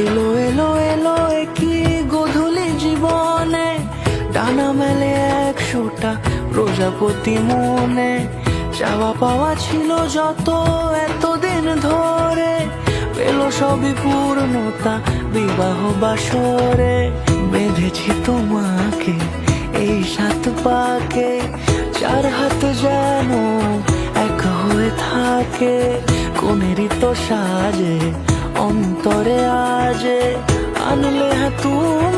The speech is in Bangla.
এলো এলো এলো একই গধূলি জীবনে, ডানা মেলে 100টা প্রজাপতি মনে। চাওয়া পাওয়া ছিল যত এতদিন ধরে, পেল সবই পূর্ণতা বিবাহ বাসরে। বেঁধেছি তোমাকে এই 7 পাকে, 4 হাত যেন এক হয়ে থাকে। কোনেরই তো সাজে অন্তরে আজে আনলে তুমি